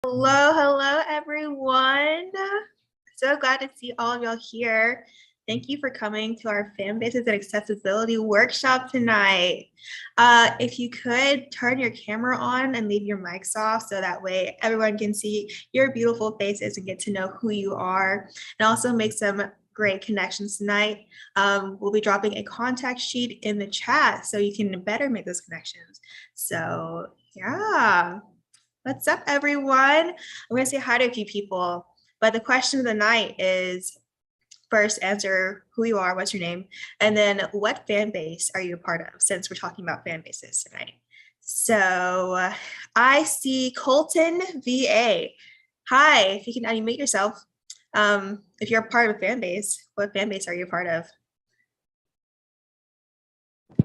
Hello, hello, everyone. So glad to see all of y'all here. Thank you for coming to our Fanbases and Accessibility workshop tonight. If you could turn your camera on and leave your mics off so that way everyone can see your beautiful faces and get to know who you are, and also make some great connections tonight. We'll be dropping a contact sheet in the chat so you can better make those connections. So yeah. What's up, everyone? I'm going to say hi to a few people, but the question of the night is first answer who you are, what's your name, and then what fan base are you a part of, since we're talking about fan bases tonight. So I see Colton VA. Hi, if you can unmute yourself. If you're a part of a fan base, what fan base are you a part of? I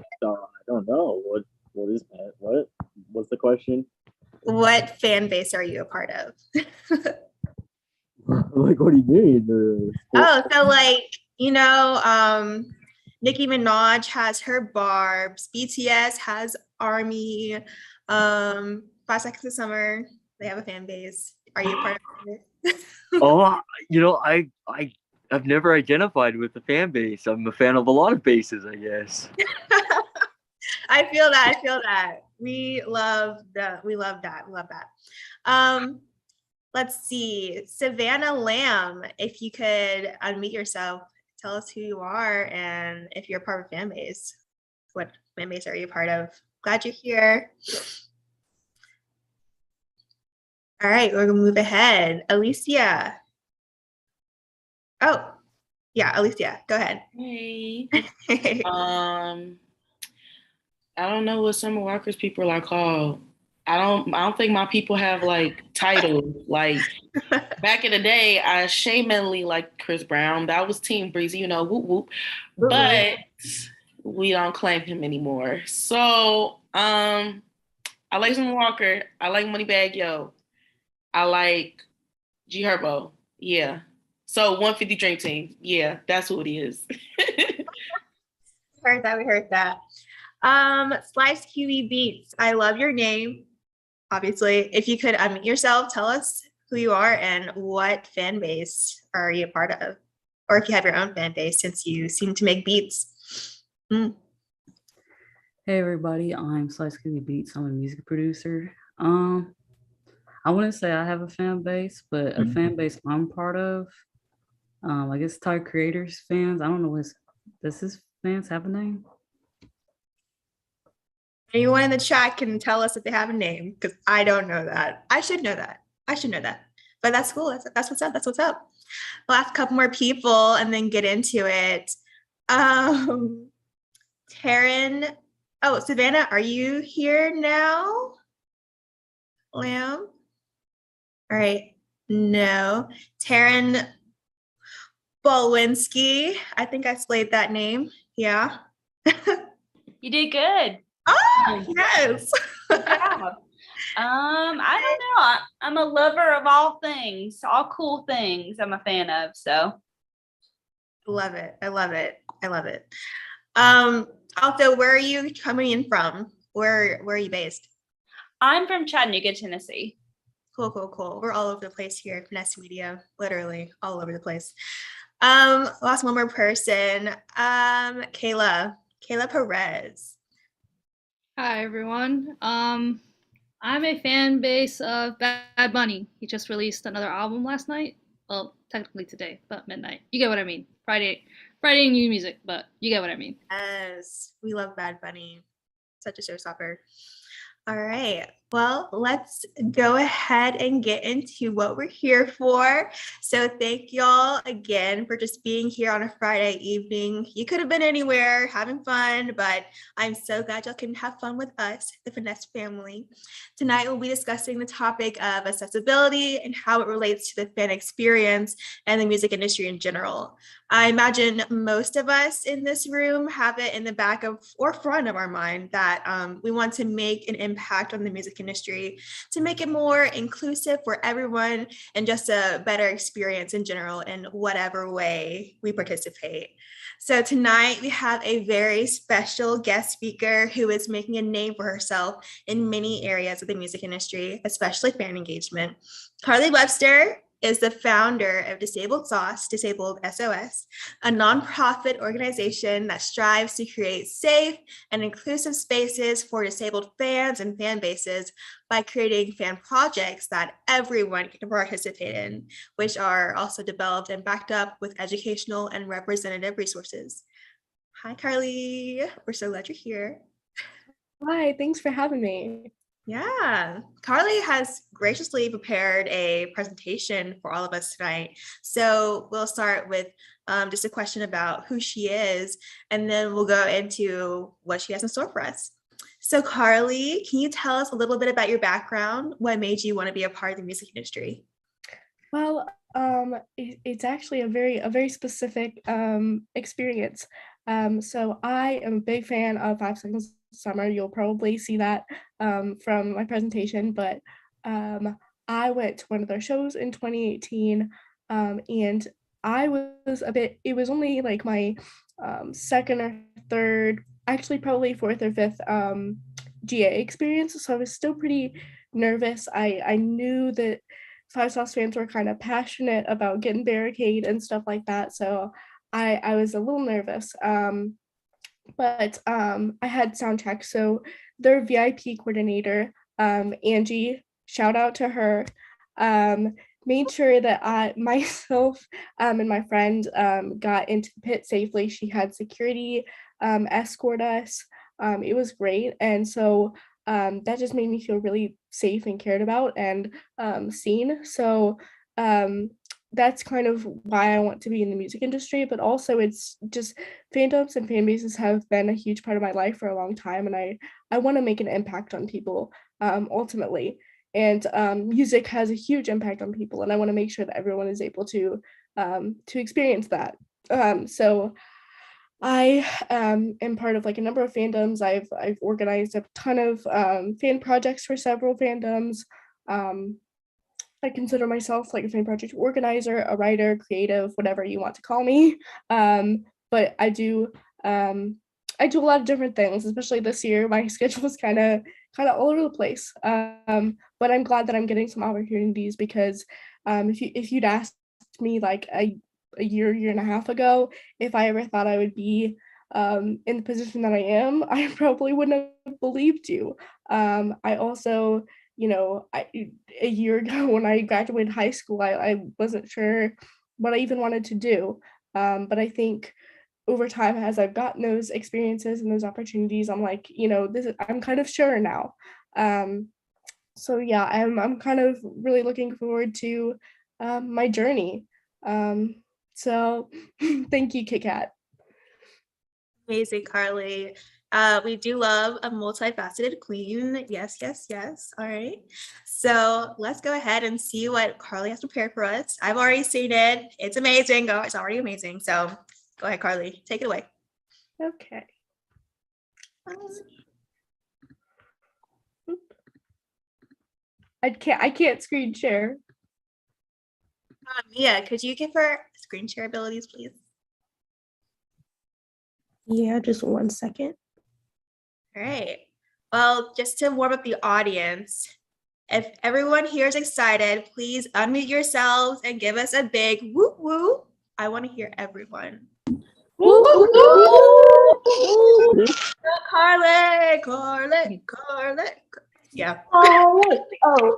don't know. What is that? What's the question? What fan base are you a part of? Like, what do you mean? Oh, so like, Nicki Minaj has her Barbs, BTS has Army, 5 Seconds of Summer, they have a fan base. Are you a part of it? Oh, I've never identified with the fan base. I'm a fan of a lot of bases, I guess. I feel that. We love that. Let's see, Savannah Lamb, if you could unmute yourself, tell us who you are and if you're a part of a fan base. What fan base are you a part of? Glad you're here. All right, we're gonna move ahead. Alicia. Oh, yeah, Alicia, go ahead. Hey. I don't know what Summer Walker's people are called. I don't think my people have like titles. Like back in the day, I shamelessly liked Chris Brown. That was Team Breezy, whoop whoop. But we don't claim him anymore. So I like Summer Walker. I like Moneybagg Yo. I like G Herbo. Yeah. So 150 Dream Team. Yeah, that's who it is. We heard that. Slice QB Beats. I love your name. Obviously, if you could unmute yourself, tell us who you are and what fan base are you a part of, or if you have your own fan base, since you seem to make beats. Hey everybody, I'm Slice QB Beats. I'm a music producer. I wouldn't say I have a fan base, but a fan base I'm part of. I guess Type Creators fans. I don't know does his fans have a name? Anyone in the chat can tell us if they have a name, because I don't know that. I should know that. But that's cool. That's what's up. We'll ask a couple more people and then get into it. Taryn. Oh, Savannah, are you here now? Lamb? All right. No. Taryn Bolwinski. I think I slayed that name. Yeah. You did good. Oh, yes. Yeah. I don't know. I'm a lover of all things, all cool things I'm a fan of. So I love it. Also, where are you coming in from? Where are you based? I'm from Chattanooga, Tennessee. Cool. We're all over the place here at Finessed Media, literally all over the place. Last one more person. Kayla Perez. Hi everyone. I'm a fan base of Bad Bunny. He just released another album last night. Well, technically today, but midnight. You get what I mean. Friday new music, but you get what I mean. Yes, we love Bad Bunny. Such a showstopper. All right, well, let's go ahead and get into what we're here for. So thank y'all again for just being here on a Friday evening. You could have been anywhere having fun, but I'm so glad y'all can have fun with us, the Finesse family. Tonight, we'll be discussing the topic of accessibility and how it relates to the fan experience and the music industry in general. I imagine most of us in this room have it in the back of or front of our mind that we want to make an impact on the music music industry to make it more inclusive for everyone and just a better experience in general in whatever way we participate. So tonight we have a very special guest speaker who is making a name for herself in many areas of the music industry, especially fan engagement. Carly Webster is the founder of DisabledSOS, a nonprofit organization that strives to create safe and inclusive spaces for disabled fans and fan bases by creating fan projects that everyone can participate in, which are also developed and backed up with educational and representative resources. Hi, Carly. We're so glad you're here. Hi, thanks for having me. Yeah, Carly has graciously prepared a presentation for all of us tonight. So we'll start with just a question about who she is, and then we'll go into what she has in store for us. So Carly, can you tell us a little bit about your background? What made you want to be a part of the music industry? Well, it's actually a very specific experience. So I am a big fan of 5 Seconds of Summer. You'll probably see that from my presentation, but I went to one of their shows in 2018, and I was it was only like my second or third, actually probably fourth or fifth GA experience, so I was still pretty nervous. I knew that 5SOS fans were kind of passionate about getting barricade and stuff like that, so I was a little nervous. But I had sound check, so their VIP coordinator, Angie, shout out to her, made sure that I myself and my friend got into the pit safely. She had security escort us. It was great, and so that just made me feel really safe and cared about and seen. So that's kind of why I want to be in the music industry, but also it's just fandoms and fan bases have been a huge part of my life for a long time, and I want to make an impact on people ultimately. And music has a huge impact on people, and I want to make sure that everyone is able to experience that. So I am part of like a number of fandoms. I've organized a ton of fan projects for several fandoms. I consider myself like a fan project organizer, a writer, creative, whatever you want to call me. But I do a lot of different things, especially this year. My schedule is kind of all over the place. But I'm glad that I'm getting some opportunities because if you'd asked me like a year and a half ago, if I ever thought I would be in the position that I am, I probably wouldn't have believed you. I also, a year ago when I graduated high school, I wasn't sure what I even wanted to do. But I think over time, as I've gotten those experiences and those opportunities, I'm like, I'm kind of sure now. So yeah, I'm kind of really looking forward to my journey. So thank you, Kit Kat. Amazing, Carly. We do love a multifaceted queen. Yes, yes, yes. All right. So let's go ahead and see what Carly has prepared for us. I've already seen it. It's amazing. It's already amazing. So go ahead, Carly. Take it away. Okay. I can't screen share. Mia, could you give her screen share abilities, please? Yeah, just 1 second. All right. Well, just to warm up the audience, if everyone here is excited, please unmute yourselves and give us a big woo woo. I want to hear everyone. Woo woo woo! Carly. Yeah. Oh,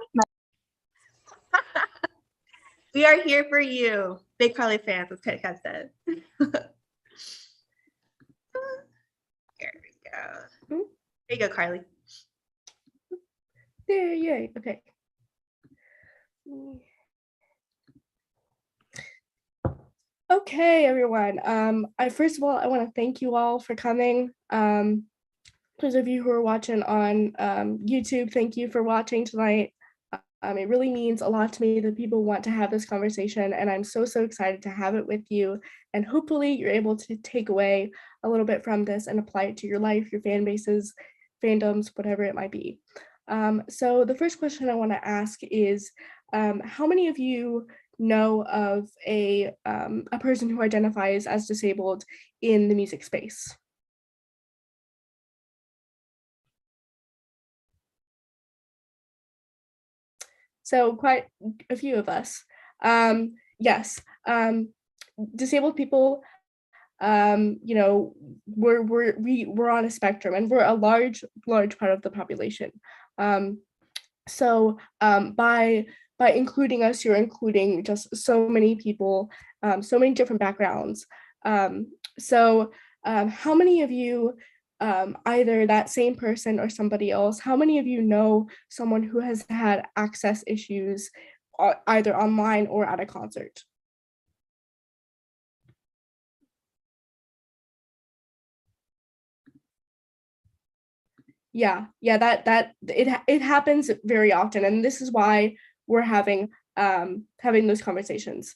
We are here for you. Big Carly fans, as Kit Kat said. There we go. There you go, Carly. There, yay. Okay. Okay, everyone. First of all, I want to thank you all for coming. Those of you who are watching on YouTube, thank you for watching tonight. It really means a lot to me that people want to have this conversation, and I'm so excited to have it with you. And hopefully you're able to take away a little bit from this and apply it to your life, your fan bases, fandoms, whatever it might be. So the first question I want to ask is, how many of you know of a person who identifies as disabled in the music space? So quite a few of us. Yes, disabled people, you know, we're on a spectrum, and we're a large part of the population. By including us, you're including just so many people, so many different backgrounds. How many of you, either that same person or somebody else, how many of you know someone who has had access issues either online or at a concert? Yeah, that it happens very often, and this is why we're having those conversations.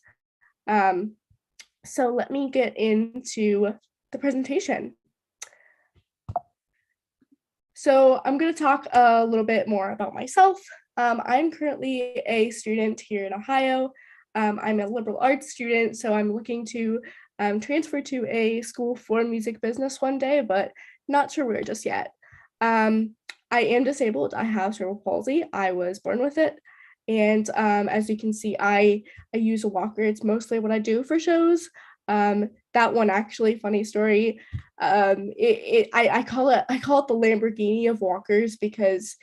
So let me get into the presentation. So I'm going to talk a little bit more about myself. I'm currently a student here in Ohio. I'm a liberal arts student, so I'm looking to transfer to a school for music business one day, but not sure where just yet. I am disabled. I have cerebral palsy. I was born with it. And as you can see, I use a walker. It's mostly what I do for shows. That one, actually, funny story. I call it the Lamborghini of walkers, because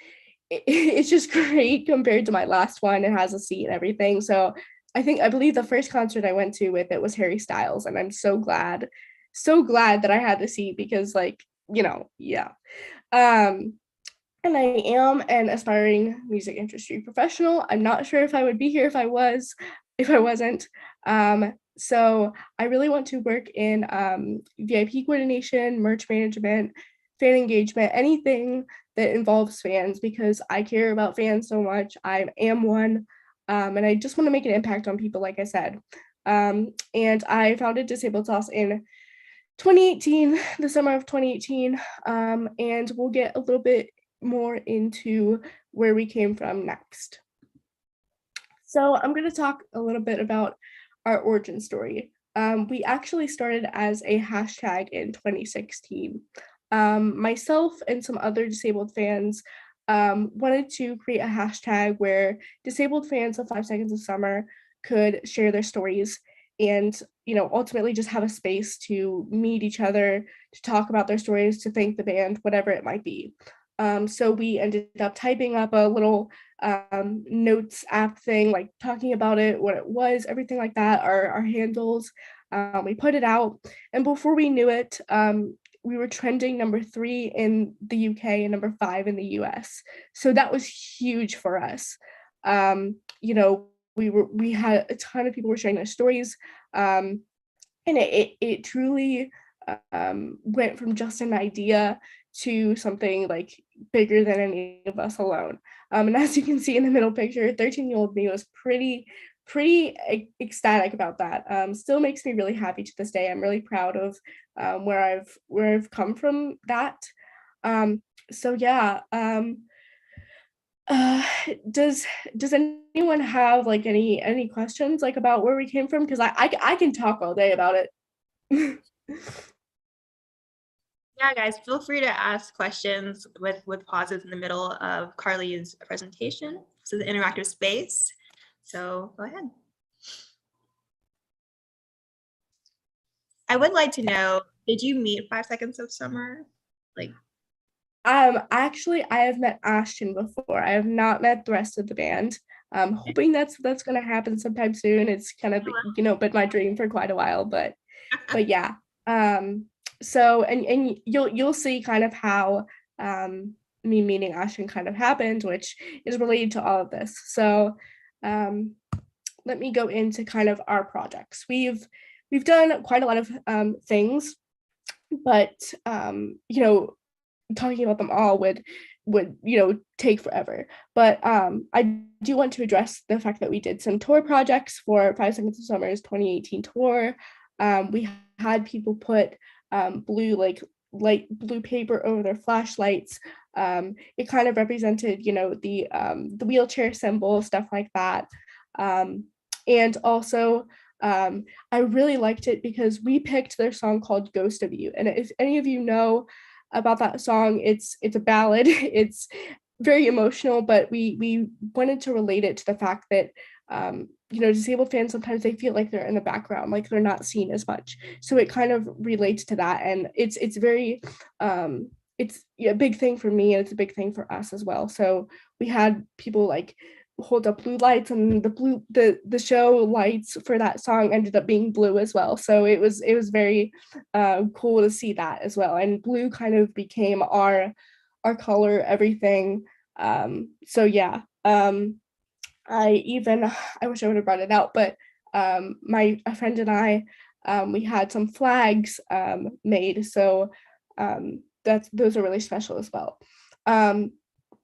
it's just great compared to my last one. It has a seat and everything. So I believe the first concert I went to with it was Harry Styles, and I'm so glad that I had the seat, because, like, you know, yeah. And I am an aspiring music industry professional. I'm not sure if I would be here if I wasn't. So I really want to work in VIP coordination, merch management, fan engagement, anything that involves fans, because I care about fans so much. I am one, and I just want to make an impact on people, like I said. And I founded DisabledSOS in 2018, the summer of 2018, and we'll get a little bit more into where we came from next. So I'm going to talk a little bit about our origin story. We actually started as a hashtag in 2016. Myself and some other disabled fans wanted to create a hashtag where disabled fans of 5 Seconds of Summer could share their stories, and, you know, ultimately just have a space to meet each other, to talk about their stories, to thank the band, whatever it might be. So we ended up typing up a little notes app thing, like talking about it, what it was, everything like that, our handles. We put it out, and before we knew it, we were trending number 3 in the UK and number 5 in the US. So that was huge for us. You know, we had a ton of people were sharing their stories, and it truly went from just an idea to something like bigger than any of us alone. And as you can see in the middle picture, 13-year-old me was pretty ecstatic about that. Still makes me really happy to this day. I'm really proud of where I've come from that. So yeah. Does anyone have like any questions like about where we came from? Because I can talk all day about it. Yeah, guys, feel free to ask questions with pauses in the middle of Carly's presentation. This is an interactive space, so go ahead. I would like to know, did you meet 5 Seconds of Summer? Like, actually, I have met Ashton before. I have not met the rest of the band. I'm hoping that's gonna happen sometime soon. It's kind of, you know, been my dream for quite a while, but yeah. So and you'll see kind of how me meeting Ashton kind of happened, which is related to all of this. So let me go into kind of our projects. We've done quite a lot of things, but you know, talking about them all would you know take forever. But I do want to address the fact that we did some tour projects for 5 Seconds of Summer's 2018 tour. We had people put blue like light blue paper over their flashlights. It kind of represented, the wheelchair symbol, stuff like that. And also, I really liked it because we picked their song called Ghost of You. And if any of you know about that song, it's a ballad. It's very emotional, but we wanted to relate it to the fact that disabled fans, sometimes they feel like they're in the background, like they're not seen as much. So it kind of relates to that. And it's very it's a big thing for me, and it's a big thing for us as well. So we had people like hold up blue lights, and the show lights for that song ended up being blue as well. So it was very cool to see that as well. And blue kind of became our color, everything. So yeah. I wish I would have brought it out, but a friend and I, we had some flags made. So those are really special as well.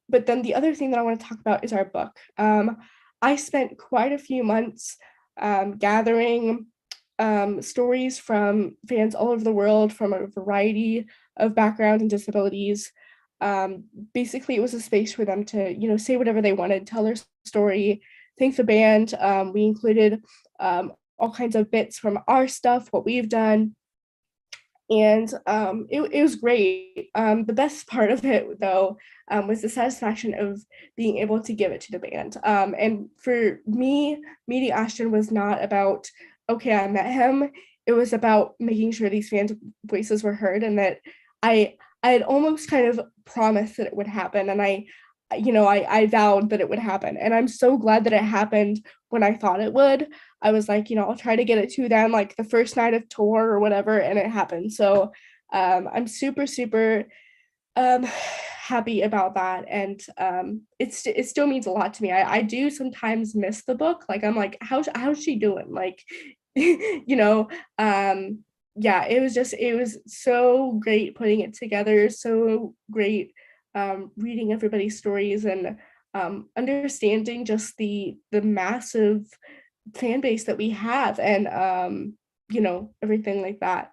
But then the other thing that I want to talk about is our book. I spent quite a few months gathering stories from fans all over the world, from a variety of backgrounds and disabilities. Basically, it was a space for them to, say whatever they wanted, tell their story, thank the band. We included all kinds of bits from our stuff, what we've done. And it was great. The best part of it, though, was the satisfaction of being able to give it to the band. And for me, meeting Ashton was not about, okay, I met him. It was about making sure these fans' voices were heard, and that I had almost kind of promised that it would happen. And I vowed that it would happen. And I'm so glad that it happened when I thought it would. I was like, I'll try to get it to them like the first night of tour or whatever, and it happened. So I'm super, super happy about that. And it still means a lot to me. I do sometimes miss the book. Like, I'm like, how's she doing? Like, yeah, it was so great putting it together. So great reading everybody's stories and understanding just the massive fan base that we have, and everything like that.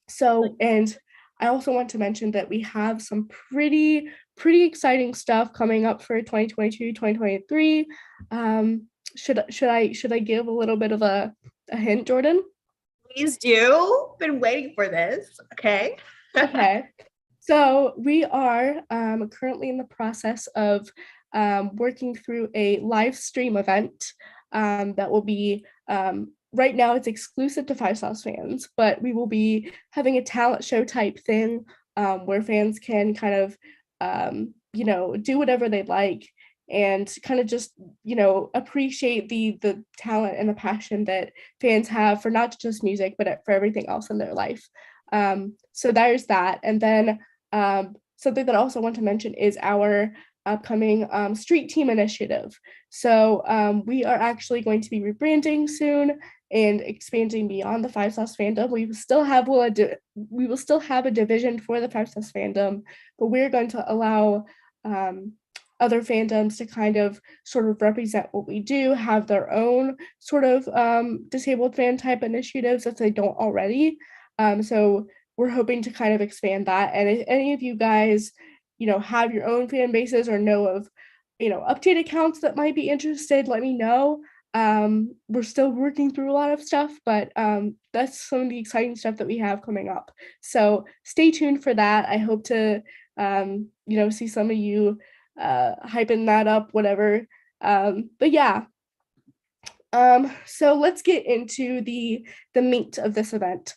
So, and I also want to mention that we have some pretty exciting stuff coming up for 2022, 2023. Should I give a little bit of a hint, Jordan? Please do. Been waiting for this. Okay. Okay. So we are currently in the process of working through a live stream event that will be, right now it's exclusive to FiveSOS fans, but we will be having a talent show type thing where fans can kind of, do whatever they'd like, and kind of just, appreciate the talent and the passion that fans have for not just music, but for everything else in their life. So there's that. And then something that I also want to mention is our upcoming street team initiative. So we are actually going to be rebranding soon and expanding beyond the FiveSOS fandom. We will still have a division for the FiveSOS fandom, but we're going to allow other fandoms to kind of sort of represent what we do, have their own sort of disabled fan type initiatives if they don't already. So we're hoping to kind of expand that. And if any of you guys, have your own fan bases or know of, update accounts that might be interested, let me know. We're still working through a lot of stuff, but that's some of the exciting stuff that we have coming up. So stay tuned for that. I hope to, see some of you hyping that up, whatever. But yeah. So let's get into the meat of this event.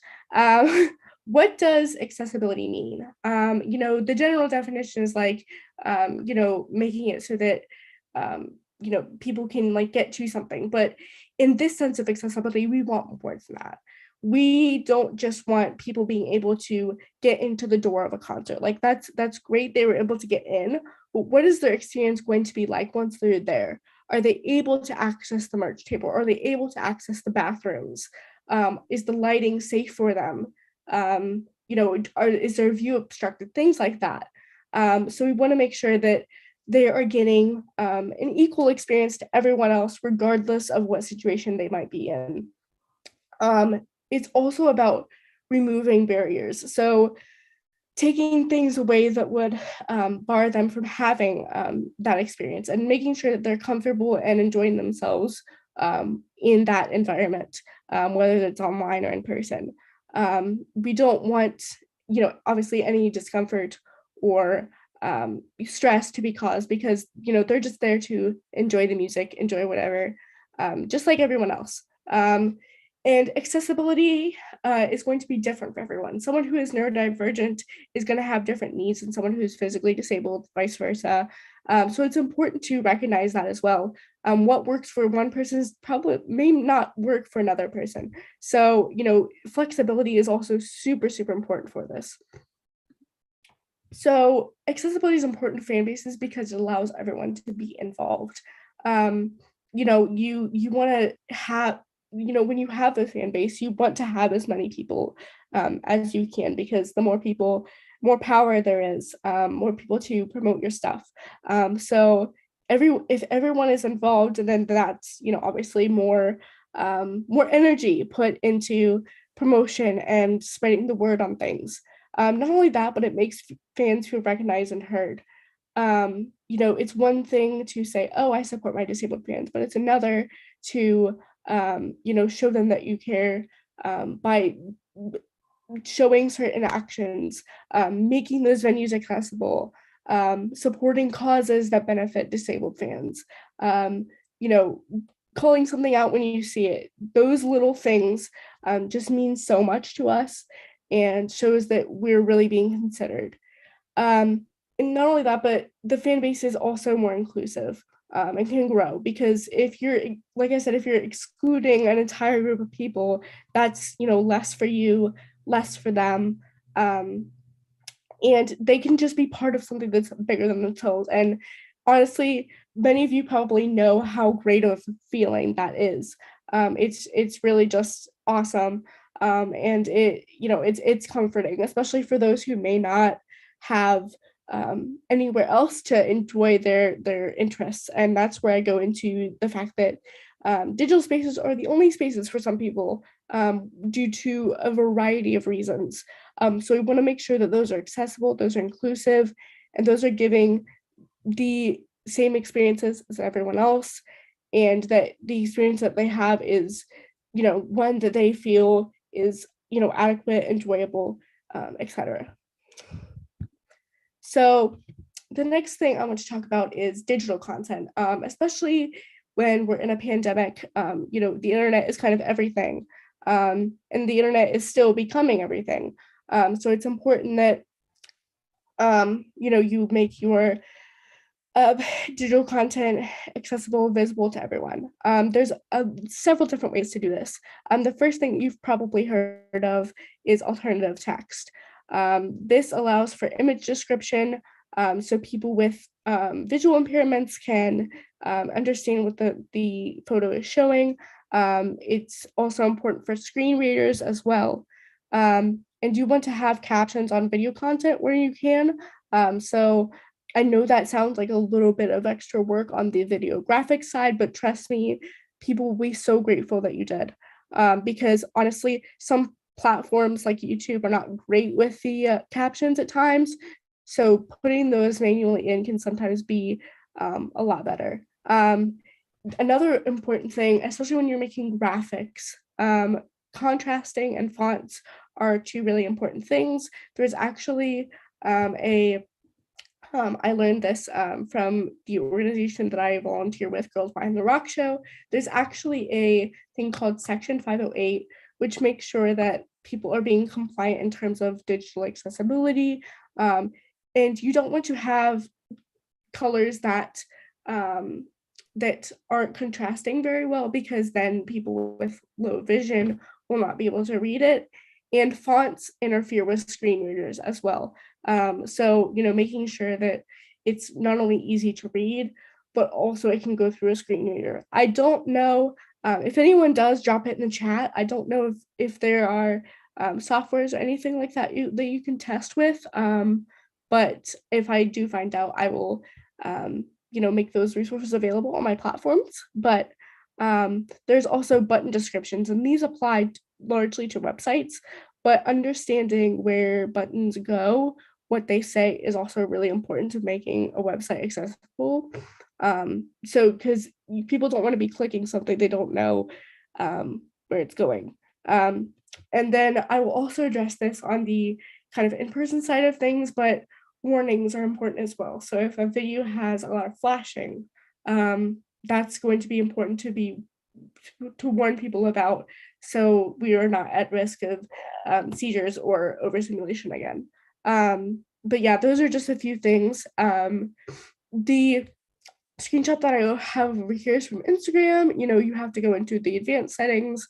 What does accessibility mean? The general definition is like, making it so that, people can like get to something. But in this sense of accessibility, we want more than that. We don't just want people being able to get into the door of a concert. Like that's great. They were able to get in, but what is their experience going to be like once they're there? Are they able to access the merch table? Are they able to access the bathrooms? Is the lighting safe for them? Is their view obstructed? Things like that. So we want to make sure that they are getting an equal experience to everyone else, regardless of what situation they might be in. It's also about removing barriers. So taking things away that would bar them from having that experience, and making sure that they're comfortable and enjoying themselves in that environment, whether it's online or in person. We don't want, obviously any discomfort or stress to be caused, because, they're just there to enjoy the music, enjoy whatever, just like everyone else. And accessibility is going to be different for everyone. Someone who is neurodivergent is going to have different needs than someone who's physically disabled, vice versa. So it's important to recognize that as well. What works for one person may not work for another person. So, flexibility is also super, super important for this. So accessibility is important for fan bases because it allows everyone to be involved. You want to have, when you have a fan base, you want to have as many people as you can, because the more people, more power there is, more people to promote your stuff. So if everyone is involved, then that's, obviously more energy put into promotion and spreading the word on things. Not only that, but it makes fans feel recognized and heard. It's one thing to say, oh, I support my disabled fans, but it's another to, show them that you care by showing certain actions, making those venues accessible, supporting causes that benefit disabled fans, calling something out when you see it. Those little things just mean so much to us and shows that we're really being considered. And not only that, but the fan base is also more inclusive and can grow, because if you're, like I said, if you're excluding an entire group of people, that's, less for you, less for them. And they can just be part of something that's bigger than themselves. And honestly, many of you probably know how great of a feeling that is. It's really just awesome. And it's comforting, especially for those who may not have anywhere else to enjoy their interests. And that's where I go into the fact that digital spaces are the only spaces for some people due to a variety of reasons. So we want to make sure that those are accessible, those are inclusive, and those are giving the same experiences as everyone else, and that the experience that they have is, one that they feel is, adequate, enjoyable, etc. So the next thing I want to talk about is digital content, especially when we're in a pandemic. The internet is kind of everything, and the internet is still becoming everything. So it's important that you make your digital content accessible, visible to everyone. There's several different ways to do this. The first thing you've probably heard of is alternative text. This allows for image description, so people with visual impairments can understand what the photo is showing. It's also important for screen readers as well. And you want to have captions on video content where you can. So I know that sounds like a little bit of extra work on the video graphics side, but trust me, people will be so grateful that you did. Because honestly, some platforms like YouTube are not great with the captions at times. So putting those manually in can sometimes be a lot better. Another important thing, especially when you're making graphics, contrasting and fonts are two really important things. There's actually I learned this from the organization that I volunteer with, Girls Behind the Rock Show. There's actually a thing called Section 508, which makes sure that people are being compliant in terms of digital accessibility. And you don't want to have colors that that aren't contrasting very well, because then people with low vision will not be able to read it. And fonts interfere with screen readers as well. So, making sure that it's not only easy to read, but also it can go through a screen reader. I don't know if anyone does, drop it in the chat. I don't know if there are softwares or anything like that that you can test with. But if I do find out, I will, make those resources available on my platforms. But there's also button descriptions, and these apply largely to websites, but understanding where buttons go, what they say, is also really important to making a website accessible. So because people don't want to be clicking something they don't know where it's going. And then I will also address this on the kind of in-person side of things, but warnings are important as well. So if a video has a lot of flashing, that's going to be important to warn people about, so we are not at risk of seizures or overstimulation again. But yeah, those are just a few things. The screenshot that I have over here is from Instagram. You have to go into the advanced settings.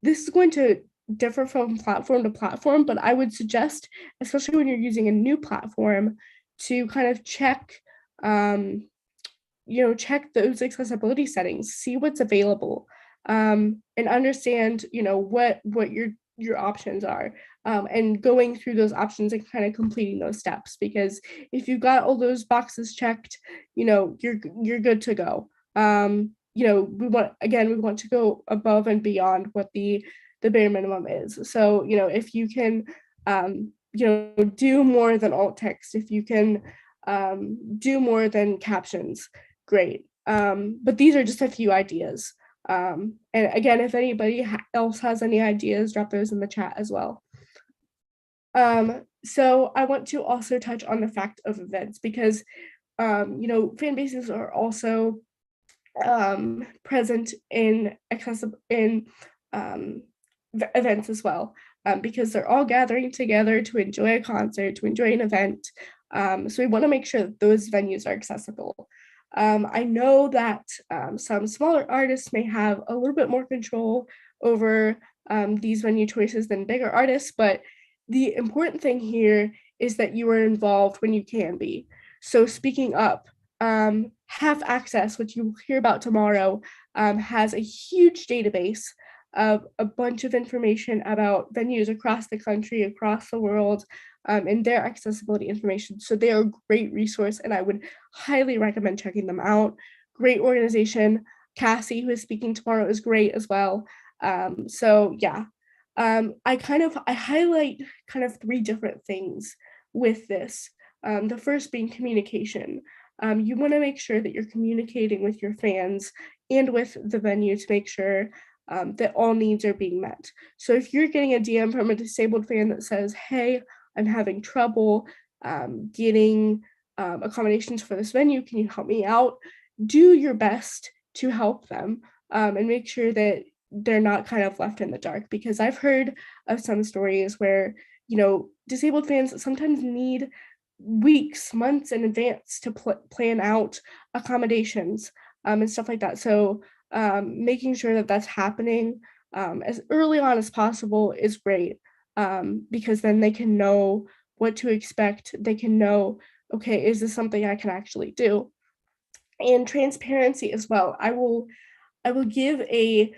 This is going to differ from platform to platform, but I would suggest, especially when you're using a new platform, to kind of check those accessibility settings, see what's available, and understand what your options are, and going through those options and kind of completing those steps, because if you've got all those boxes checked, you're good to go. We want to go above and beyond what the bare minimum is. So if you can do more than alt text, if you can do more than captions, great. But these are just a few ideas. And again, if anybody else has any ideas, drop those in the chat as well. So I want to also touch on the fact of events, because fan bases are also present in events as well, because they're all gathering together to enjoy a concert, to enjoy an event. So we want to make sure that those venues are accessible. I know that some smaller artists may have a little bit more control over these venue choices than bigger artists, but the important thing here is that you are involved when you can be. So speaking up, Have Access, which you'll hear about tomorrow, has a huge database of a bunch of information about venues across the country, across the world, and their accessibility information. So they are a great resource, and I would highly recommend checking them out. Great organization. Cassie, who is speaking tomorrow, is great as well. So yeah, I highlight kind of 3 different things with this. The first being communication. You want to make sure that you're communicating with your fans and with the venue to make sure that all needs are being met. So if you're getting a DM from a disabled fan that says, hey, I'm having trouble getting accommodations for this venue, can you help me out? Do your best to help them, and make sure that they're not kind of left in the dark, because I've heard of some stories where, disabled fans sometimes need weeks, months in advance to plan out accommodations and stuff like that. So making sure that that's happening as early on as possible is great, because then they can know what to expect. They can know, okay, is this something I can actually do? And transparency as well. I will give a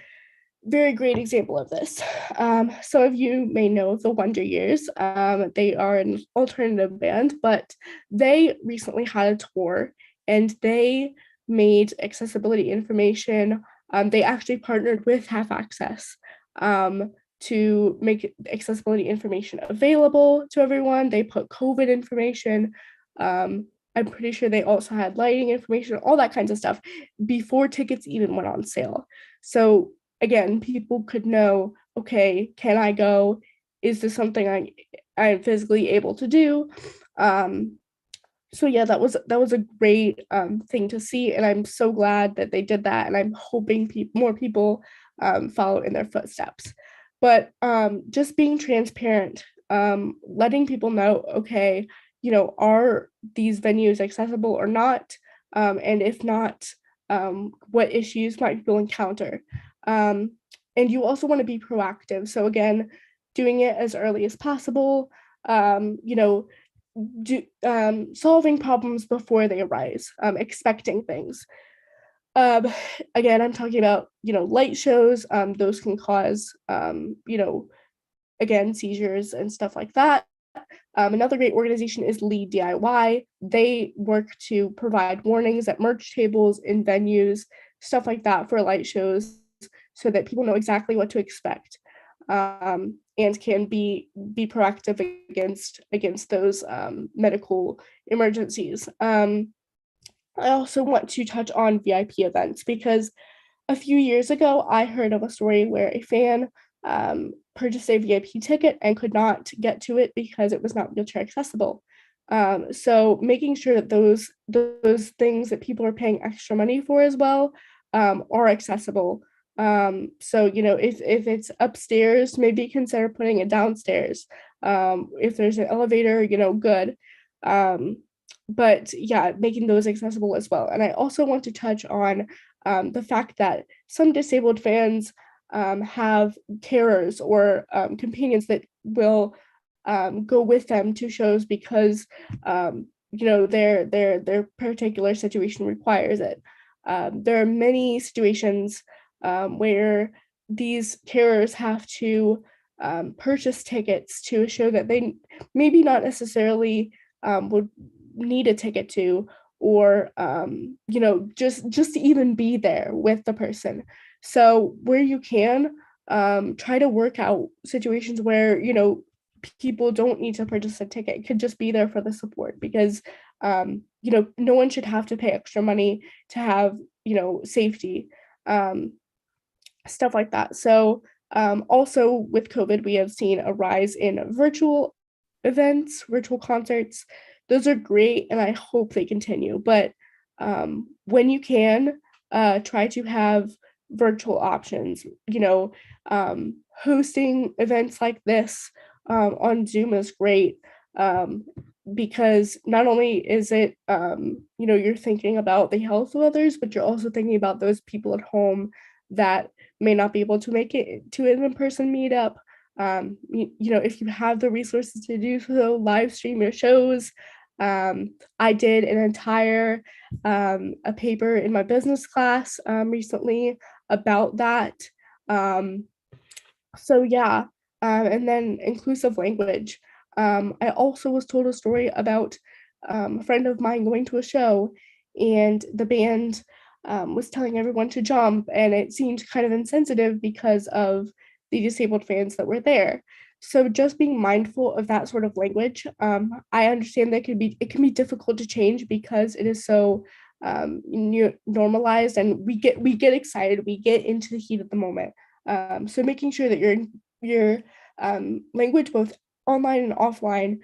very great example of this. Some of you may know the Wonder Years. They are an alternative band, but they recently had a tour and they made accessibility information. They actually partnered with Have Access to make accessibility information available to everyone. They put COVID information. I'm pretty sure they also had lighting information, all that kinds of stuff before tickets even went on sale. So again, people could know, okay, can I go? Is this something I'm physically able to do? So yeah, that was a great thing to see, and I'm so glad that they did that, and I'm hoping more people follow in their footsteps. But just being transparent, letting people know, okay, are these venues accessible or not? And if not, what issues might people encounter? And you also want to be proactive. So again, doing it as early as possible, solving problems before they arise, expecting things. Again, I'm talking about, light shows. Those can cause, again, seizures and stuff like that. Another great organization is Lead DIY. They work to provide warnings at merch tables, in venues, stuff like that for light shows, so that people know exactly what to expect. and can be proactive against those medical emergencies. I also want to touch on VIP events because a few years ago, I heard of a story where a fan purchased a VIP ticket and could not get to it because it was not wheelchair accessible. So making sure that those things that people are paying extra money for as well are accessible. So if it's upstairs, maybe consider putting it downstairs. If there's an elevator, good. But yeah, making those accessible as well. And I also want to touch on the fact that some disabled fans have carers or companions that will go with them to shows because their particular situation requires it. There are many situations where these carers have to purchase tickets to a show that they maybe not necessarily would need a ticket to, or just to even be there with the person. So where you can, try to work out situations where people don't need to purchase a ticket, could just be there for the support, because no one should have to pay extra money to have safety, stuff like that. So also with COVID, we have seen a rise in virtual events, virtual concerts. Those are great, and I hope they continue. But when you can, try to have virtual options. Hosting events like this on Zoom is great, because not only is it, you're thinking about the health of others, but you're also thinking about those people at home that may not be able to make it to an in-person meetup. If you have the resources to do so, live stream your shows. I did an entire a paper in my business class recently about that. So yeah, and then inclusive language. I also was told a story about a friend of mine going to a show, and the band was telling everyone to jump, and it seemed kind of insensitive because of the disabled fans that were there. So just being mindful of that sort of language. I understand that it can be difficult to change because it is so normalized, and we get excited, we get into the heat of the moment. So making sure that your language, both online and offline,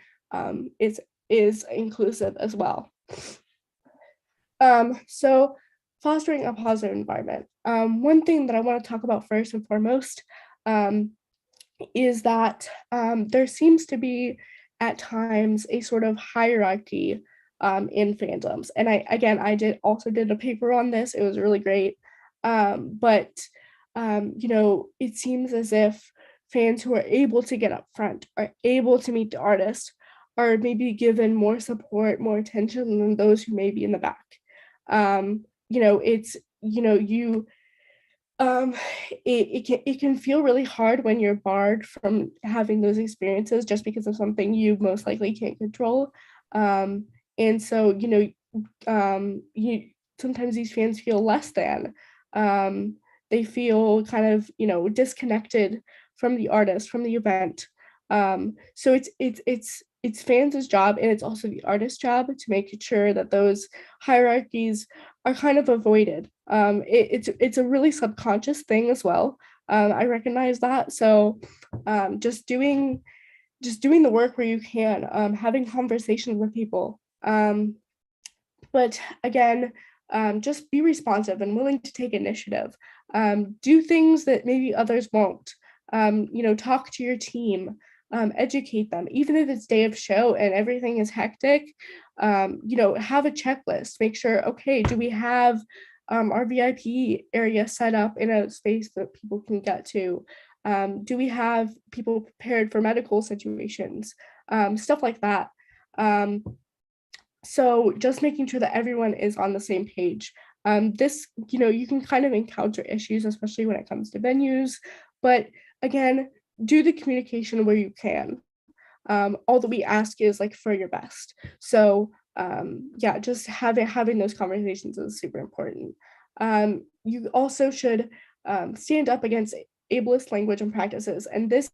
is inclusive as well. So fostering a positive environment. One thing that I want to talk about first and foremost is that there seems to be at times a sort of hierarchy in fandoms. And I did a paper on this. It was really great. But it seems as if fans who are able to get up front, are able to meet the artist, are maybe given more support, more attention than those who may be in the back. It can feel really hard when you're barred from having those experiences just because of something you most likely can't control. And so, sometimes these fans feel less than. They feel kind of, disconnected from the artist, from the event. So it's fans' job, and it's also the artist's job to make sure that those hierarchies are kind of avoided. It's a really subconscious thing as well. I recognize that. So just doing the work where you can, having conversations with people. But again, just be responsive and willing to take initiative. Do things that maybe others won't. Talk to your team. Educate them, even if it's day of show and everything is hectic. Have a checklist. Make sure, okay, do we have our VIP area set up in a space that people can get to? Do we have people prepared for medical situations? Stuff like that. So just making sure that everyone is on the same page. This, you can kind of encounter issues, especially when it comes to venues, but again, do the communication where you can. All that we ask is for your best. So just having those conversations is super important. You also should stand up against ableist language and practices. And this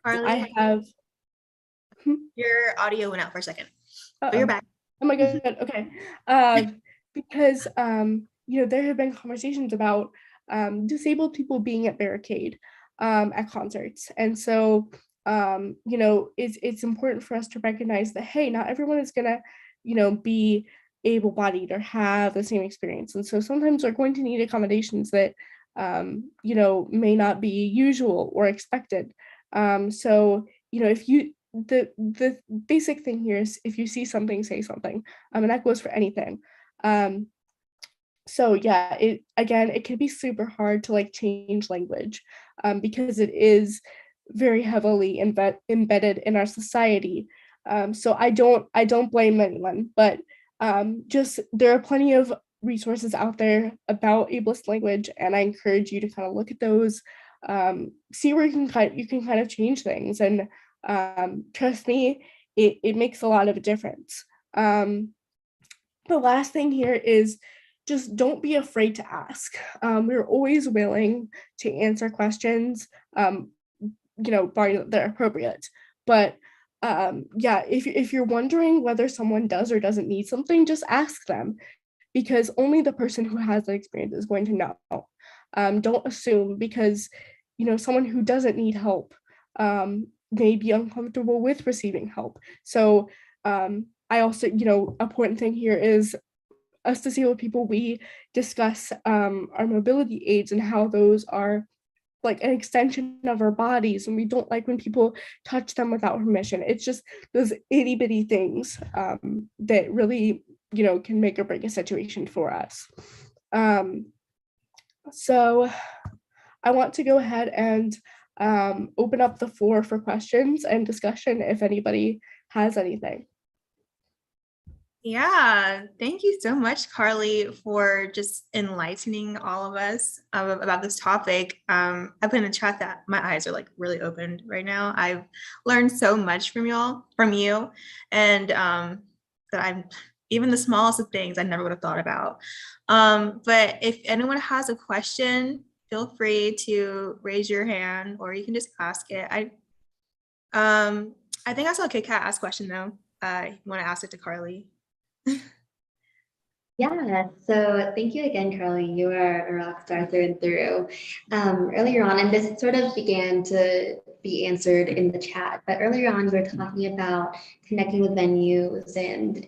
Carly, I have. your audio went out for a second. But Uh-oh. you're back. Oh my god. Okay. Because there have been conversations about disabled people being at barricade at concerts, and so it's important for us to recognize that, hey, not everyone is gonna be able-bodied or have the same experience, and so sometimes we're going to need accommodations that may not be usual or expected. So if you the basic thing here is, if you see something, say something, and that goes for anything. So yeah, it can be super hard to like change language because it is very heavily embedded in our society. So I don't blame anyone, but just there are plenty of resources out there about ableist language, and I encourage you to kind of look at those, see where you can kind of change things, and trust me, it makes a lot of a difference. The last thing here is, just don't be afraid to ask. We're always willing to answer questions, barring that they're appropriate. But if you're wondering whether someone does or doesn't need something, just ask them, because only the person who has that experience is going to know. Don't assume, because someone who doesn't need help may be uncomfortable with receiving help. So I also, important thing here is, us disabled people, we discuss our mobility aids and how those are like an extension of our bodies, and we don't like when people touch them without permission. It's just those itty bitty things that really, can make or break a situation for us. So I want to go ahead and open up the floor for questions and discussion if anybody has anything. Yeah, thank you so much, Carly, for just enlightening all of us about this topic. I put in the chat that my eyes are like really opened right now. I've learned so much from you, and that I'm even the smallest of things I never would have thought about. But if anyone has a question, feel free to raise your hand, or you can just ask it. I think I saw Kit Kat ask a question though. I want to ask it to Carly. Yeah, so thank you again, Carly. You are a rock star through and through. Earlier on, and this sort of began to be answered in the chat, but earlier on, you were talking about connecting with venues and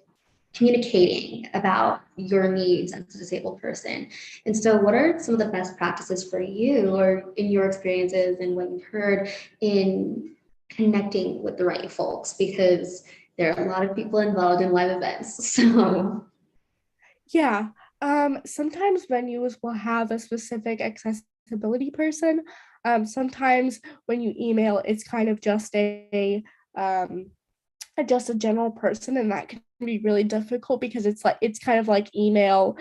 communicating about your needs as a disabled person. And so what are some of the best practices for you, or in your experiences and what you've heard in connecting with the right folks? Because there are a lot of people involved in live events, so. Yeah, sometimes venues will have a specific accessibility person. Sometimes when you email, it's kind of just a general person, and that can be really difficult because it's kind of like email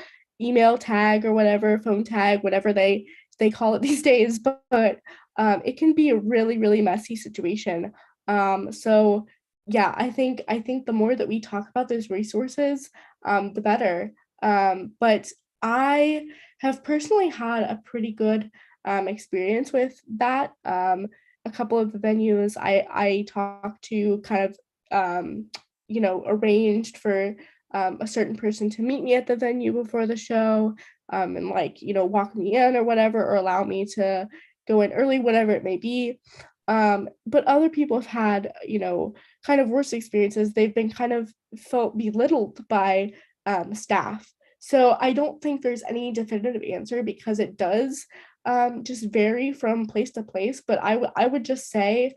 tag or whatever, phone tag, whatever they call it these days. But it can be a really, really messy situation. So yeah, I think the more that we talk about those resources, the better. But I have personally had a pretty good experience with that. A couple of the venues I talked to kind of arranged for a certain person to meet me at the venue before the show, and walk me in or whatever, or allow me to go in early, whatever it may be. But other people have had, kind of worse experiences. They've been kind of felt belittled by staff. So I don't think there's any definitive answer, because it does just vary from place to place. But I would just say,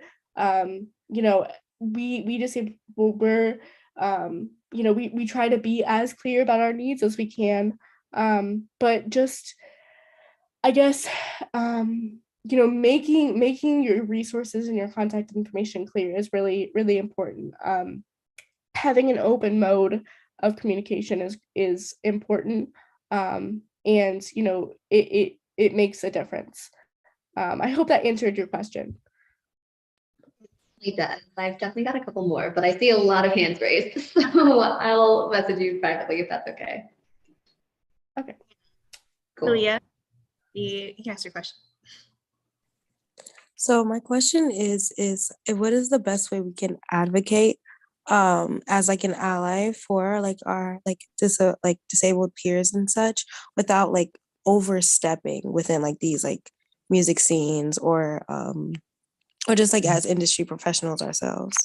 we just say, well, we're we try to be as clear about our needs as we can, but just, I guess, making your resources and your contact information clear is really, really important. Having an open mode of communication is important, and it makes a difference. I hope that answered your question. It does. I've definitely got a couple more, but I see a lot of hands raised, so I'll message you privately if that's okay. Okay. Cool. Julia, you can ask your question. So my question is what is the best way we can advocate as like an ally for like our like disabled peers and such without like overstepping within like these like music scenes or just like as industry professionals ourselves?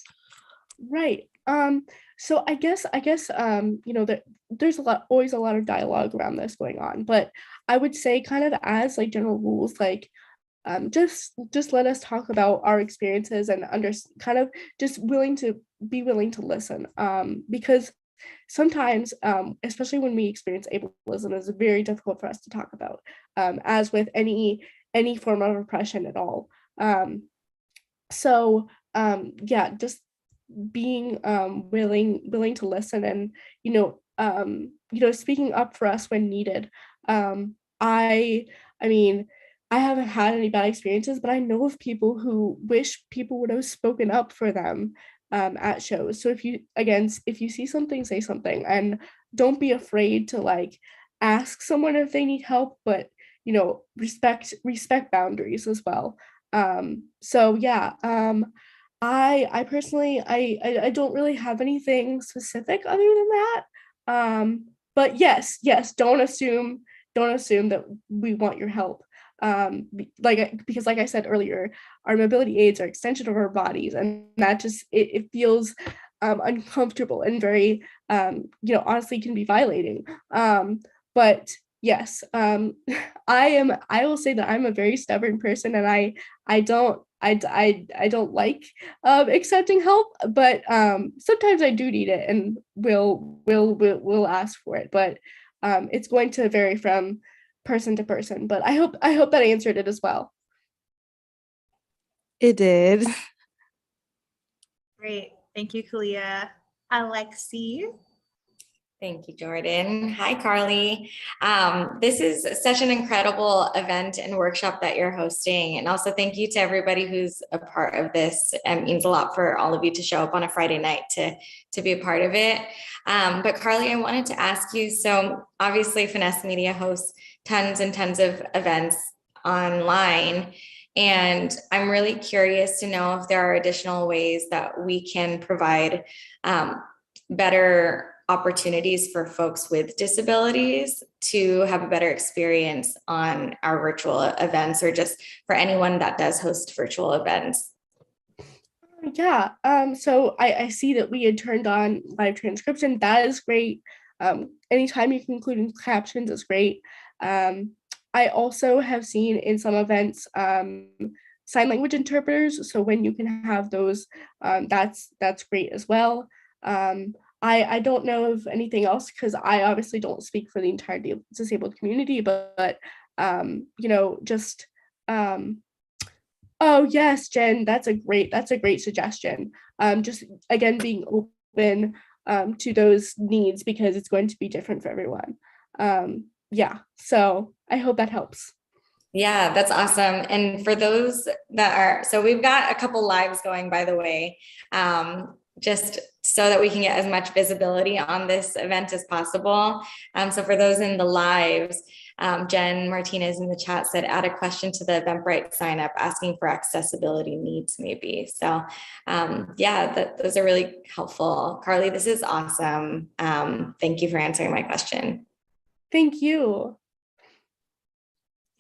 Right. So you know, there's always a lot of dialogue around this going on, but I would say kind of as like general rules, like just let us talk about our experiences and kind of just willing to listen, because sometimes, especially when we experience ableism, is very difficult for us to talk about, as with any form of oppression at all. So yeah, just being willing to listen, and speaking up for us when needed. I mean, I haven't had any bad experiences, but I know of people who wish people would have spoken up for them at shows. So if you see something, say something, and don't be afraid to like ask someone if they need help, but respect boundaries as well. So yeah, I personally, I don't really have anything specific other than that. But yes, don't assume that we want your help. Because like I said earlier, our mobility aids are extension of our bodies, and that just it feels uncomfortable and very honestly can be violating. But yes, I will say that I'm a very stubborn person, and I don't like accepting help, but sometimes I do need it, and will ask for it. But it's going to vary from person to person. But I hope that answered it as well. It did. Great. Thank you, Kalia. Alexi. Thank you, Jordan. Hi, Carly. This is such an incredible event and workshop that you're hosting. And also thank you to everybody who's a part of this. It means a lot for all of you to show up on a Friday night to be a part of it. But Carly, I wanted to ask you, so obviously Finessed Media hosts tons and tons of events online. And I'm really curious to know if there are additional ways that we can provide better opportunities for folks with disabilities to have a better experience on our virtual events, or just for anyone that does host virtual events. Yeah, so I see that we had turned on live transcription. That is great. Anytime you can include in captions is great. I also have seen in some events sign language interpreters. So when you can have those, that's great as well. I don't know of anything else because I obviously don't speak for the entire disabled community, but just oh yes, Jen, that's a great suggestion. Just again being open to those needs because it's going to be different for everyone. Yeah, so I hope that helps. Yeah, that's awesome. And for those that are, so we've got a couple lives going, by the way, just so that we can get as much visibility on this event as possible. So for those in the lives, Jen Martinez in the chat said, add a question to the Eventbrite sign up asking for accessibility needs maybe. So yeah, those are really helpful. Carly, this is awesome. Thank you for answering my question. Thank you.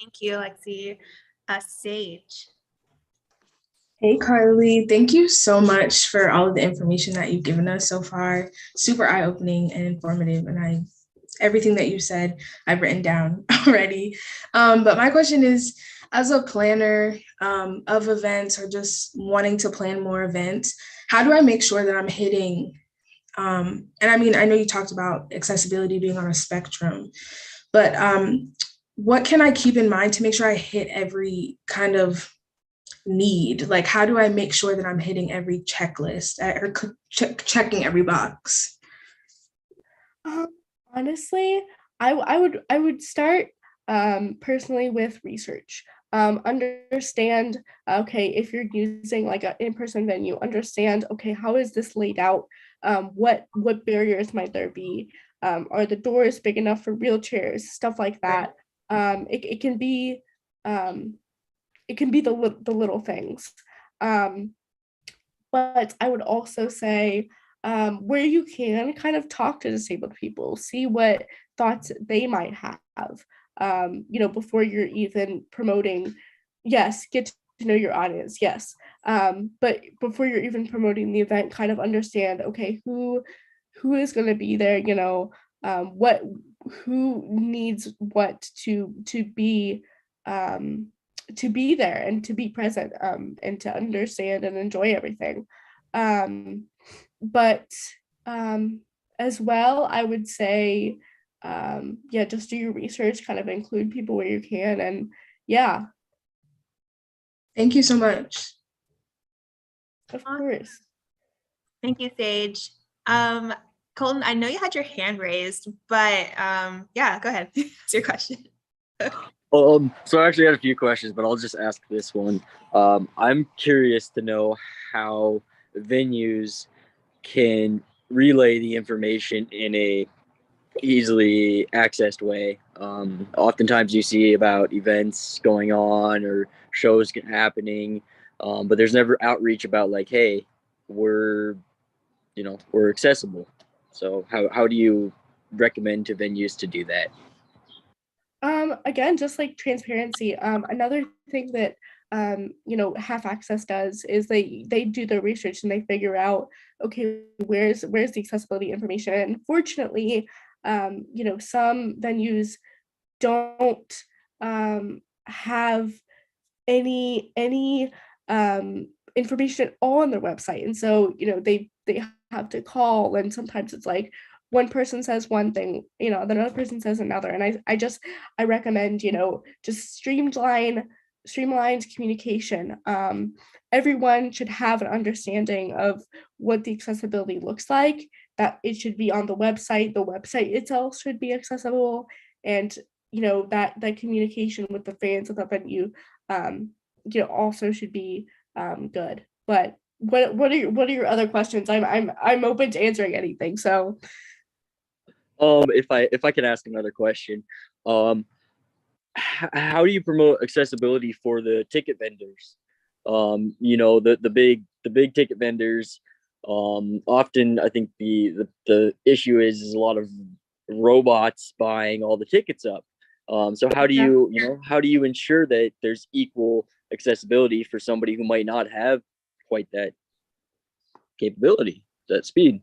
Thank you, Alexi. Sage. Hey, Carly, thank you so much for all of the information that you've given us so far. Super eye-opening and informative, and everything that you said, I've written down already. But my question is, as a planner of events or just wanting to plan more events, how do I make sure that I'm hitting, and I mean, I know you talked about accessibility being on a spectrum, but what can I keep in mind to make sure I hit every kind of need? Like, how do I make sure that I'm hitting every checklist or checking every box? Honestly, I would start personally with research. Understand, okay, if you're using like an in-person venue, understand, okay, how is this laid out? What barriers might there be? Are the doors big enough for wheelchairs? Stuff like that. it can be the little things. But I would also say, where you can, kind of talk to disabled people, see what thoughts they might have, before you're even promoting. Yes, get to know your audience, yes. But before you're even promoting the event, kind of understand, okay, who is going to be there, what who needs what to be there and to be present, and to understand and enjoy everything. But as well, I would say, yeah, just do your research, kind of include people where you can, and yeah. Thank you so much. Of course. Thank you, Sage. Colton, I know you had your hand raised, but yeah, go ahead. It's your question. So I actually had a few questions, but I'll just ask this one. I'm curious to know how venues can relay the information in a easily accessed way. Oftentimes you see about events going on or shows happening, but there's never outreach about like, hey, we're accessible. So how do you recommend to venues to do that? Again, just like transparency. Another thing that Half Access does is they do their research and they figure out, okay, where's the accessibility information. And fortunately, some venues don't have any information at all on their website, and so they have to call, and sometimes it's like one person says one thing, then another person says another, and I recommend just streamlined communication. Everyone should have an understanding of what the accessibility looks like, that it should be on the website itself should be accessible, and that communication with the fans of the venue also should be good. But what are your other questions? I'm open to answering anything. So if I could ask another question, how do you promote accessibility for the ticket vendors? The big ticket vendors. Often I think the issue is a lot of robots buying all the tickets up. So how do you ensure that there's equal accessibility for somebody who might not have quite that capability, that speed?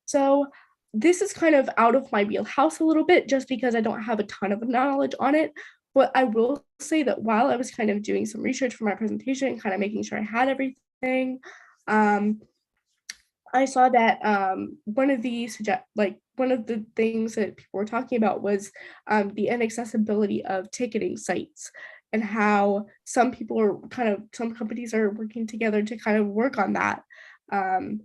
So this is kind of out of my wheelhouse a little bit, just because I don't have a ton of knowledge on it. But I will say that while I was kind of doing some research for my presentation, kind of making sure I had everything, I saw that one of the things that people were talking about was the inaccessibility of ticketing sites, and how some companies are working together to kind of work on that. I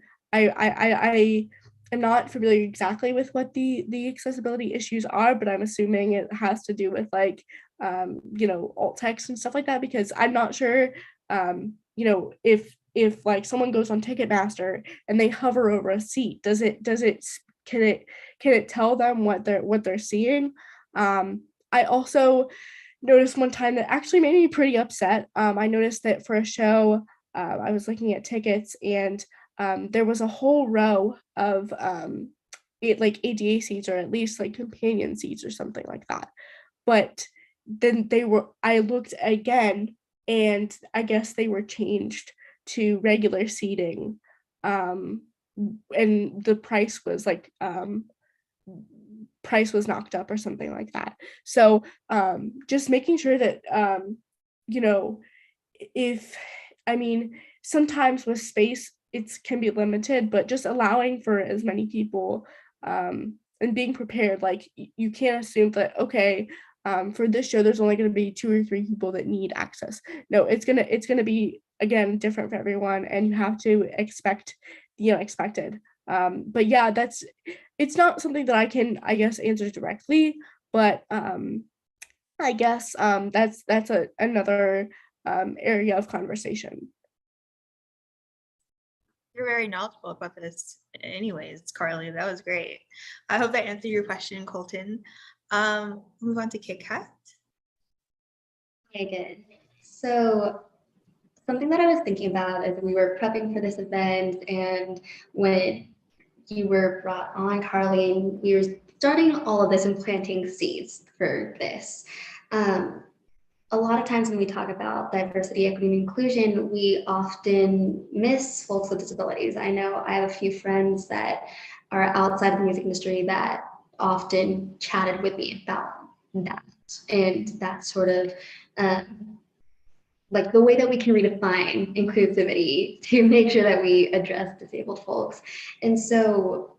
am not familiar exactly with what the accessibility issues are, but I'm assuming it has to do with like alt text and stuff like that, because I'm not sure if like someone goes on Ticketmaster and they hover over a seat, can it tell them what they're seeing? I also noticed one time that actually made me pretty upset. I noticed that for a show, I was looking at tickets, and there was a whole row of like ADA seats, or at least like companion seats or something like that. But then I looked again, and I guess they were changed to regular seating, and the price was like price was knocked up or something like that. So just making sure that if sometimes with space it can be limited, but just allowing for as many people, and being prepared. Like you can't assume that, okay, for this show there's only going to be 2 or 3 people that need access. No, it's gonna be, again, different for everyone, and you have to expect the unexpected. But yeah, it's not something that I can, I guess, answer directly, but I guess that's another area of conversation. You're very knowledgeable about this anyways, Carly. That was great. I hope that answered your question, Colton. Move on to Kit Kat. Okay, good. So something that I was thinking about as we were prepping for this event and when you were brought on, Carly, we were starting all of this and planting seeds for this. A lot of times when we talk about diversity, equity, and inclusion, we often miss folks with disabilities. I know I have a few friends that are outside of the music industry that often chatted with me about that and that sort of like the way that we can redefine inclusivity to make sure that we address disabled folks. And so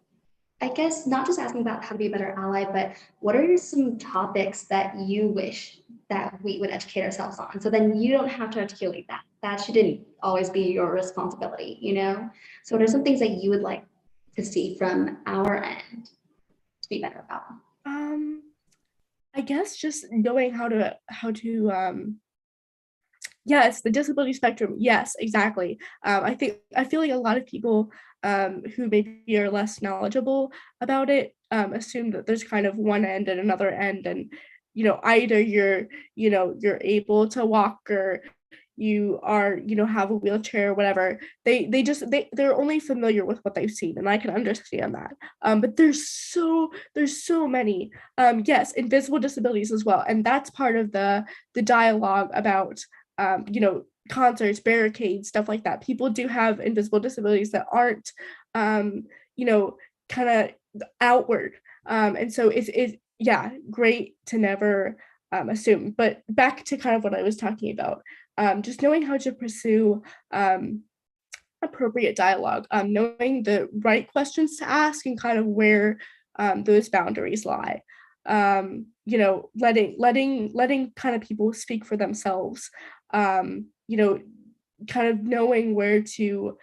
I guess not just asking about how to be a better ally, but what are some topics that you wish that we would educate ourselves on? So then you don't have to articulate that. That shouldn't always be your responsibility, you know? So what are some things that you would like to see from our end to be better about? I guess just knowing how to yes, the disability spectrum. Yes, exactly. I feel like a lot of people who maybe are less knowledgeable about it assume that there's kind of one end and another end, and either you're able to walk or you are have a wheelchair or whatever. They're only familiar with what they've seen, and I can understand that. But there's so many yes, invisible disabilities as well, and that's part of the dialogue about concerts, barricades, stuff like that. People do have invisible disabilities that aren't, kind of outward. And so it's great to never assume. But back to kind of what I was talking about, just knowing how to pursue appropriate dialogue, knowing the right questions to ask and kind of where those boundaries lie. Letting kind of people speak for themselves, kind of knowing where to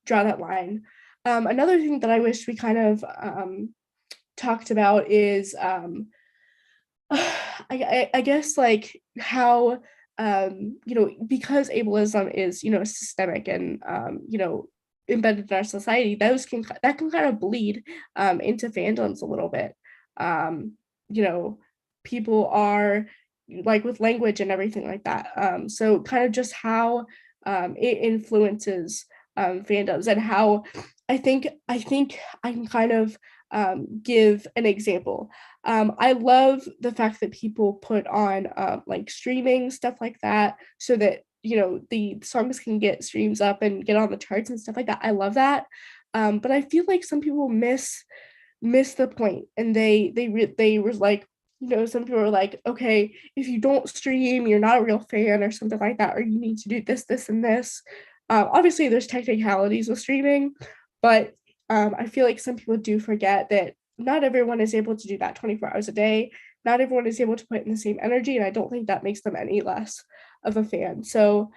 draw that line. Another thing that I wish we kind of talked about is I guess like how because ableism is systemic and embedded in our society, that can kind of bleed into fandoms a little bit. People are like with language and everything like that. So kind of just how it influences fandoms and how I think I can kind of give an example. I love the fact that people put on like streaming stuff like that so that the songs can get streams up and get on the charts and stuff like that. I love that. But I feel like some people miss the point, and they were like, some people are like, okay, if you don't stream, you're not a real fan or something like that, or you need to do this and this. Obviously there's technicalities with streaming, but I feel like some people do forget that not everyone is able to do that 24 hours a day. Not everyone is able to put in the same energy, and I don't think that makes them any less of a fan. So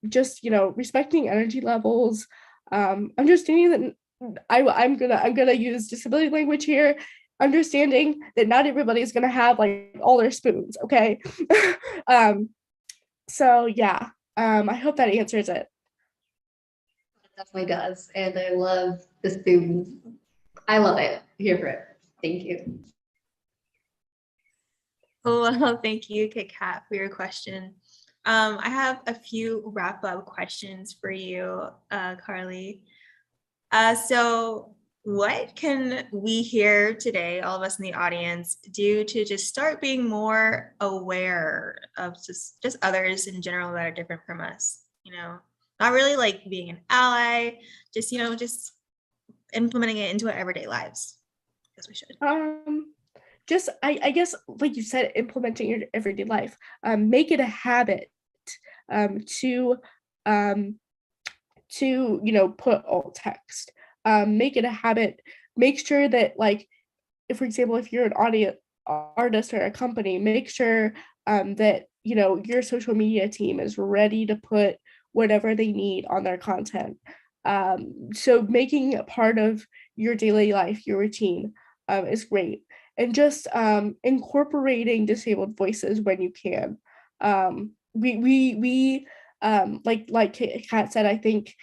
just respecting energy levels, understanding that I'm gonna use disability language here, understanding that not everybody's gonna have like all their spoons, okay? So yeah, I hope that answers it. It definitely does, and I love the spoons. I love it. Here for it. Thank you. Well, thank you, Kit Kat, for your question. I have a few wrap-up questions for you, Carly. So what can we here today, all of us in the audience, do to just start being more aware of just others in general that are different from us? Not really like being an ally, just just implementing it into our everyday lives. I guess we should. Just I guess, like you said, implementing your everyday life. Make it a habit to put alt text. Make it a habit. Make sure that, like, if, for example, if you're an artist or a company, make sure that your social media team is ready to put whatever they need on their content. So making it part of your daily life, your routine, is great. And just incorporating disabled voices when you can. We like Kat said, I think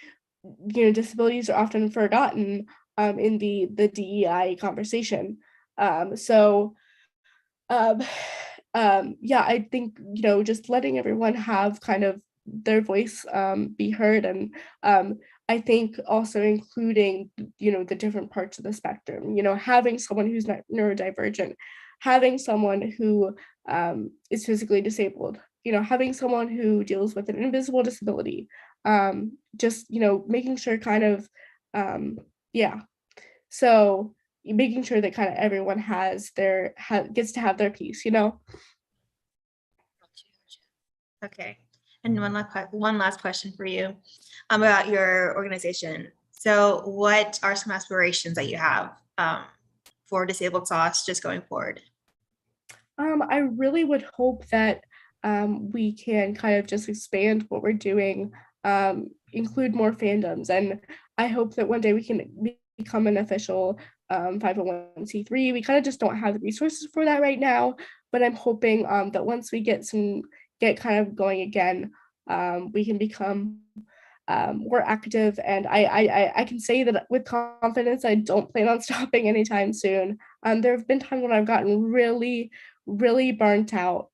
disabilities are often forgotten in the DEI conversation. So um, yeah, I think, just letting everyone have kind of their voice be heard. And I think also including, the different parts of the spectrum, having someone who's not neurodivergent, having someone who is physically disabled, having someone who deals with an invisible disability, just, making sure kind of, yeah. So making sure that kind of everyone gets to have their piece, Okay. And one last question for you about your organization. So what are some aspirations that you have for DisabledSOS just going forward? I really would hope that we can kind of just expand what we're doing, include more fandoms, and I hope that one day we can become an official 501c3. We kind of just don't have the resources for that right now, but I'm hoping that once we get kind of going again, we can become more active. And I can say that with confidence, I don't plan on stopping anytime soon. There have been times when I've gotten really, really burnt out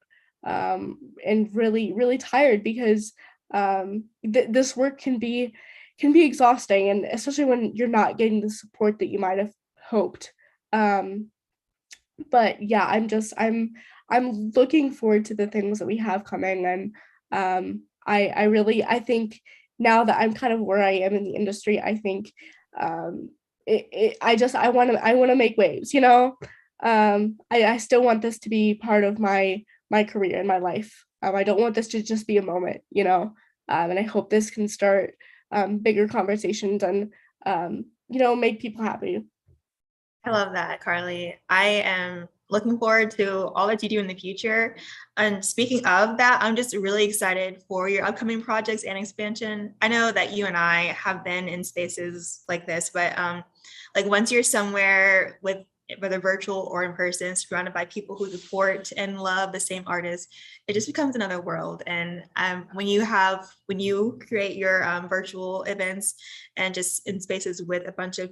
and really, really tired because this work can be exhausting, and especially when you're not getting the support that you might have hoped. But yeah, I'm looking forward to the things that we have coming. And I think now that I'm kind of where I am in the industry, I think I want to make waves, I still want this to be part of my career and my life. I don't want this to just be a moment, and I hope this can start bigger conversations and make people happy. I love that, Carly. I am looking forward to all that you do in the future. And speaking of that, I'm just really excited for your upcoming projects and expansion. I know that you and I have been in spaces like this, but like once you're somewhere with whether virtual or in person, surrounded by people who support and love the same artists, it just becomes another world. And when you create your virtual events and just in spaces with a bunch of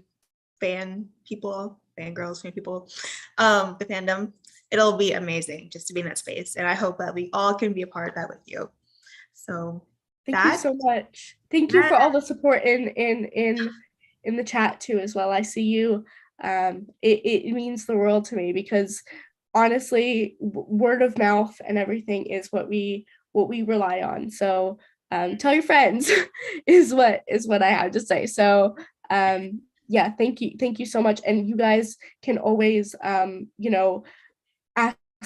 fangirls, fan people, the fandom, it'll be amazing just to be in that space. And I hope that we all can be a part of that with you. So thank you so much. Thank you for all the support in the chat too as well. I see you. It means the world to me because honestly, word of mouth and everything is what we rely on. So tell your friends is what I have to say. So yeah, thank you so much. And you guys can always ask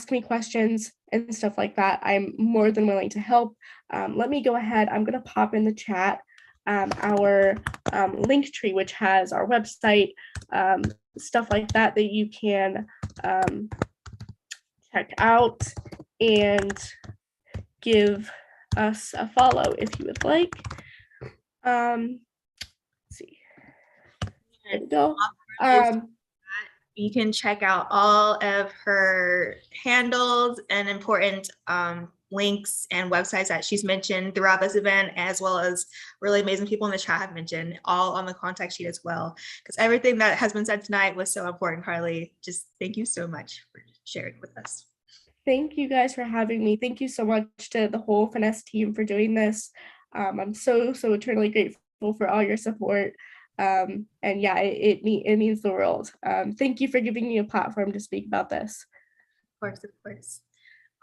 me questions and stuff like that. I'm more than willing to help. Let me go ahead. I'm gonna pop in the chat our link tree, which has our website, stuff like that you can check out and give us a follow if you would like. Let's see. There we go. You can check out all of her handles and important links and websites that she's mentioned throughout this event, as well as really amazing people in the chat have mentioned, all on the contact sheet as well. Because everything that has been said tonight was so important, Carly. Just thank you so much for sharing with us. Thank you guys for having me. Thank you so much to the whole Finesse team for doing this. I'm so eternally grateful for all your support. And yeah, it means the world. Thank you for giving me a platform to speak about this. Of course.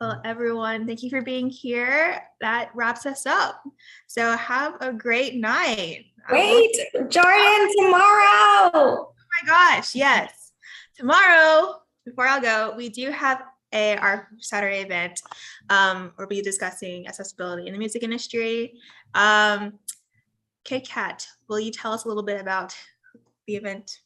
Well, everyone, thank you for being here. That wraps us up. So have a great night. Wait, Jordan, tomorrow. Oh my gosh, yes. Tomorrow, before I'll go, we do have our Saturday event. We'll be discussing accessibility in the music industry. Kat, will you tell us a little bit about the event?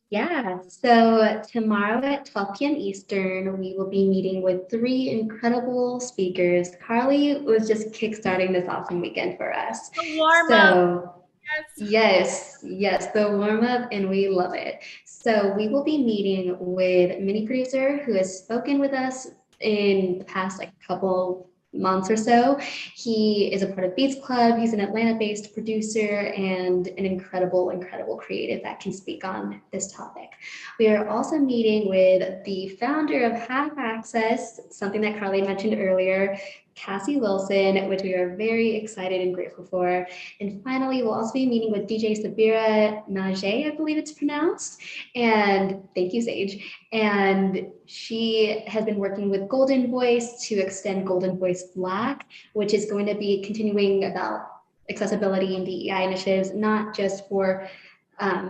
Yeah, so tomorrow at 12 p.m. Eastern, we will be meeting with 3 incredible speakers. Carly was just kickstarting this awesome weekend for us. The warm-up. Yes, the warm-up, and we love it. So we will be meeting with Mini Producer, who has spoken with us in the past couple months or so. He is a part of Beats Club. He's an Atlanta-based producer and an incredible creative that can speak on this topic. We are also meeting with the founder of Half Access, something that Carly mentioned earlier, Cassie Wilson, which we are very excited and grateful for. And finally, we'll also be meeting with DJ Sabira Najee, I believe it's pronounced. And thank you, Sage. And she has been working with Golden Voice to extend Golden Voice Black, which is going to be continuing about accessibility and DEI initiatives, not just for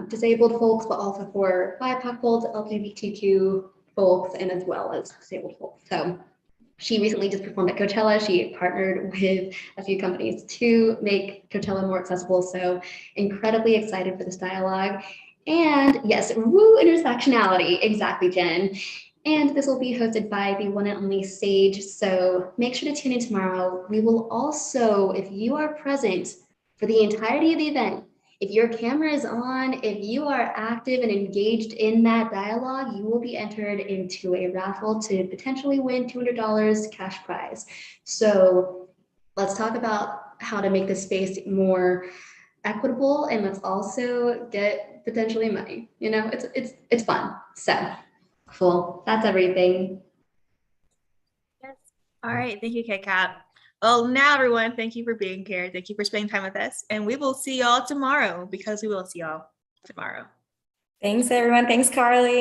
disabled folks, but also for BIPOC folks, LGBTQ folks, and as well as disabled folks. So she recently just performed at Coachella. She partnered with a few companies to make Coachella more accessible. So incredibly excited for this dialogue. And yes, woo, intersectionality. Exactly, Jen. And this will be hosted by the one and only Sage. So make sure to tune in tomorrow. We will also, if you are present for the entirety of the event, if your camera is on, if you are active and engaged in that dialogue, you will be entered into a raffle to potentially win $200 cash prize. So let's talk about how to make this space more equitable, and let's also get potentially money. You know, it's fun. So cool. That's everything. Yes. All right. Thank you, KCAP. Well, now everyone, thank you for being here. Thank you for spending time with us. And we will see y'all tomorrow, because we will see y'all tomorrow. Thanks, everyone. Thanks, Carly.